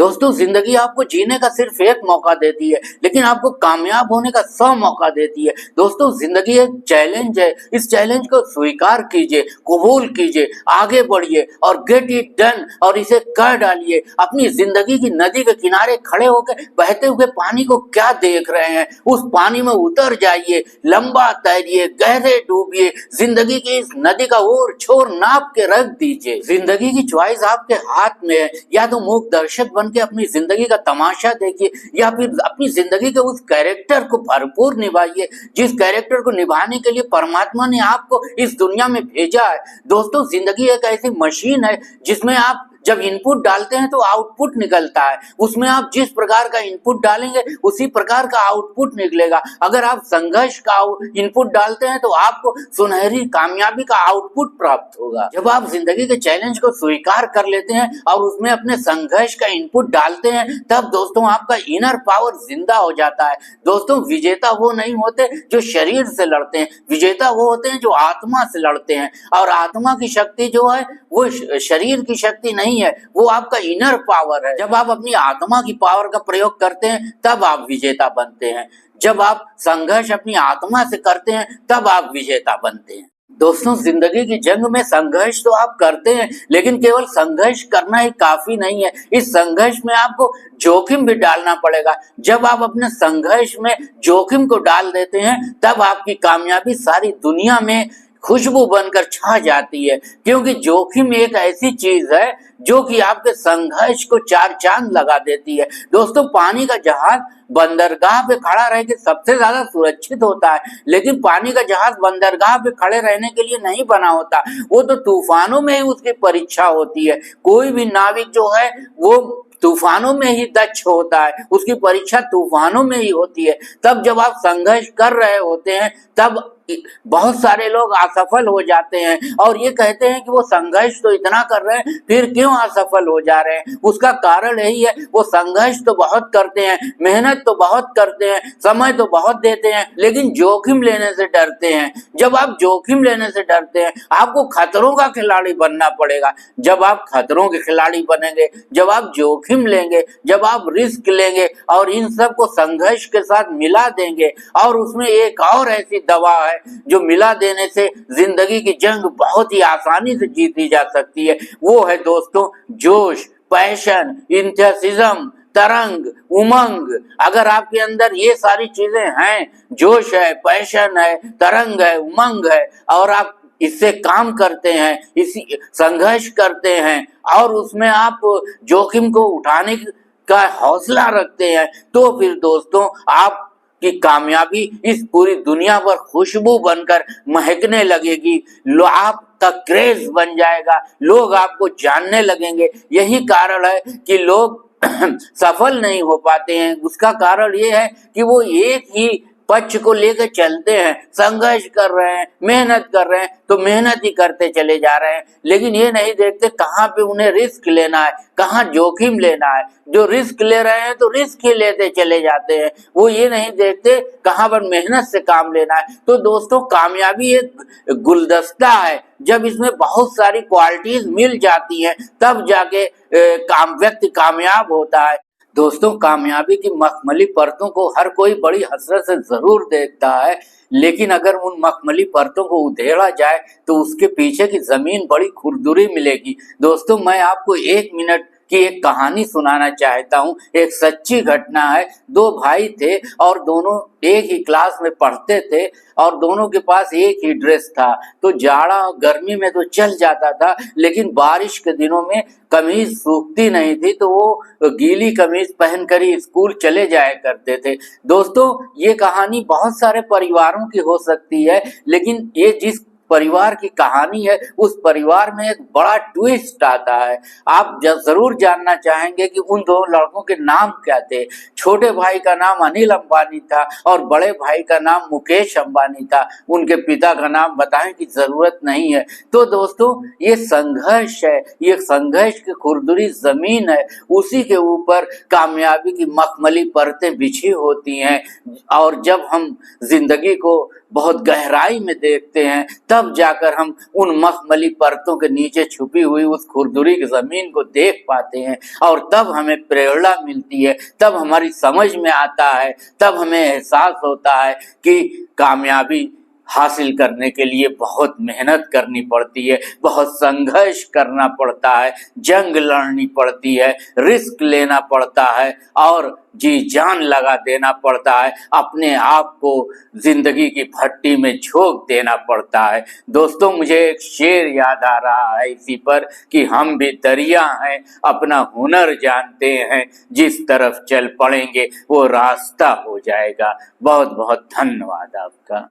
दोस्तों जिंदगी आपको जीने का सिर्फ एक मौका देती है, लेकिन आपको कामयाब होने का 100 मौका देती है। दोस्तों जिंदगी एक चैलेंज है, इस चैलेंज को स्वीकार कीजिए, कबूल कीजिए, आगे बढ़िए और गेट इट डन और इसे कर डालिए। अपनी जिंदगी की नदी के किनारे खड़े होकर बहते हुए पानी को क्या देख रहे हैं, उस पानी में उतर जाइए, लंबा तैरिए, गहरे डूबिए, जिंदगी की इस नदी का ओर छोर नाप के रख दीजिए। जिंदगी की च्वाइस आपके हाथ में है, या तो मूक दर्शक बन के अपनी जिंदगी का तमाशा देखिए, या फिर अपनी जिंदगी के उस कैरेक्टर को भरपूर निभाइए जिस कैरेक्टर को निभाने के लिए परमात्मा ने आपको इस दुनिया में भेजा है। दोस्तों जिंदगी एक ऐसी मशीन है जिसमें आप जब इनपुट डालते हैं तो आउटपुट निकलता है। उसमें आप जिस प्रकार का इनपुट डालेंगे उसी प्रकार का आउटपुट निकलेगा। अगर आप संघर्ष का इनपुट डालते हैं तो आपको सुनहरी कामयाबी का आउटपुट प्राप्त होगा। जब आप जिंदगी के चैलेंज को स्वीकार कर लेते हैं और उसमें अपने संघर्ष का इनपुट डालते हैं, तब दोस्तों आपका इनर पावर जिंदा हो जाता है। दोस्तों विजेता वो नहीं होते जो शरीर से लड़ते हैं, विजेता वो होते हैं जो आत्मा से लड़ते हैं। और आत्मा की शक्ति जो है वो शरीर की शक्ति नहीं है, वो आपका इनर पावर है। जब आप अपनी आत्मा की पावर का प्रयोग करते हैं तब आप विजेता बनते हैं। जब आप संघर्ष अपनी आत्मा से करते हैं तब आप विजेता बनते हैं। दोस्तों जिंदगी की जंग में संघर्ष तो आप करते हैं, लेकिन केवल संघर्ष करना ही काफी नहीं है। इस संघर्ष में आपको जोखिम भी डालना पड़ेगा। जब आप अपने संघर्ष में जोखिम को डाल देते हैं तब आपकी कामयाबी सारी दुनिया में खुशबू बनकर छा जाती है, क्योंकि जोखिम एक ऐसी चीज है जो कि आपके संघर्ष को चार चांद लगा देती है। दोस्तों पानी का जहाज बंदरगाह पे खड़ा रह के सबसे ज्यादा सुरक्षित होता है, लेकिन पानी का जहाज बंदरगाह पे खड़े रहने के लिए नहीं बना होता, वो तो तूफानों में ही उसकी परीक्षा होती है। कोई भी नाविक जो है वो तूफानों में ही दक्ष होता है, उसकी परीक्षा तूफानों में ही होती है। तब जब आप संघर्ष कर रहे होते हैं तब बहुत सारे लोग असफल हो जाते हैं और ये कहते हैं कि वो संघर्ष तो इतना कर रहे हैं फिर क्यों असफल हो जा रहे हैं। उसका कारण यही है, वो संघर्ष तो बहुत करते हैं, मेहनत तो बहुत करते हैं, समय तो बहुत देते हैं, लेकिन जोखिम लेने से डरते हैं। जब आप जोखिम लेने से डरते हैं आपको खतरों का खिलाड़ी बनना पड़ेगा। जब आप खतरों के खिलाड़ी बनेंगे, जब आप जोखिम लेंगे, जब आप रिस्क लेंगे और इन सब को संघर्ष के साथ मिला देंगे, और उसमें एक और ऐसी दवा है जो मिला देने से जिंदगी की जंग बहुत ही आसानी से जीती जा सकती है, वो है दोस्तों जोश, पैशन, इंथुसिज्म, तरंग, उमंग। अगर आपके अंदर ये सारी चीजें हैं, जोश है, पैशन है, तरंग है, उमंग है, और आप इससे काम करते हैं, इसी संघर्ष करते हैं और उसमें आप जोखिम को उठाने का हौसला रखते हैं, तो फिर दोस्तों आप की कामयाबी इस पूरी दुनिया पर खुशबू बनकर महकने लगेगी। आपका क्रेज बन जाएगा, लोग आपको जानने लगेंगे। यही कारण है कि लोग सफल नहीं हो पाते हैं। उसका कारण ये है कि वो एक ही पक्ष को लेकर चलते हैं, संघर्ष कर रहे हैं, मेहनत कर रहे हैं तो मेहनत ही करते चले जा रहे हैं, लेकिन ये नहीं देखते कहाँ पे उन्हें रिस्क लेना है, कहाँ जोखिम लेना है। जो रिस्क ले रहे हैं तो रिस्क ही लेते चले जाते हैं, वो ये नहीं देखते कहाँ पर मेहनत से काम लेना है। तो दोस्तों कामयाबी एक गुलदस्ता है, जब इसमें बहुत सारी क्वालिटीज मिल जाती हैं तब जाके व्यक्ति कामयाब होता है। दोस्तों कामयाबी की मखमली परतों को हर कोई बड़ी हसरत से जरूर देखता है, लेकिन अगर उन मखमली परतों को उधेड़ा जाए तो उसके पीछे की जमीन बड़ी खुरदुरी मिलेगी। दोस्तों मैं आपको 1 मिनट की एक कहानी सुनाना चाहता हूँ। एक सच्ची घटना है। 2 भाई थे और दोनों एक ही क्लास में पढ़ते थे और दोनों के पास एक ही ड्रेस था। तो जाड़ा और गर्मी में तो चल जाता था, लेकिन बारिश के दिनों में कमीज सूखती नहीं थी तो वो गीली कमीज पहनकर ही स्कूल चले जाया करते थे। दोस्तों ये कहानी बहुत सारे परिवारों की हो सकती है, लेकिन ये जिस परिवार की कहानी है उस परिवार में एक बड़ा ट्विस्ट आता है। आप जरूर जानना चाहेंगे कि उन 2 लड़कों के नाम क्या थे। छोटे भाई का नाम अनिल अंबानी था और बड़े भाई का नाम मुकेश अंबानी था। उनके पिता का नाम बताने की जरूरत नहीं है। तो दोस्तों ये संघर्ष है, ये संघर्ष की खुरदुरी जमीन है, उसी के ऊपर कामयाबी की मखमली परतें बिछी होती हैं। और जब हम जिंदगी को बहुत गहराई में देखते हैं, तब जाकर हम उन मखमली परतों के नीचे छुपी हुई उस खुरदुरी की ज़मीन को देख पाते हैं और तब हमें प्रेरणा मिलती है, तब हमारी समझ में आता है, तब हमें एहसास होता है कि कामयाबी हासिल करने के लिए बहुत मेहनत करनी पड़ती है, बहुत संघर्ष करना पड़ता है, जंग लड़नी पड़ती है, रिस्क लेना पड़ता है और जी जान लगा देना पड़ता है, अपने आप को जिंदगी की भट्टी में झोंक देना पड़ता है। दोस्तों, मुझे एक शेर याद आ रहा है इसी पर कि हम भी दरिया हैं, अपना हुनर जानते हैं, जिस तरफ चल पड़ेंगे वो रास्ता हो जाएगा। बहुत बहुत धन्यवाद आपका।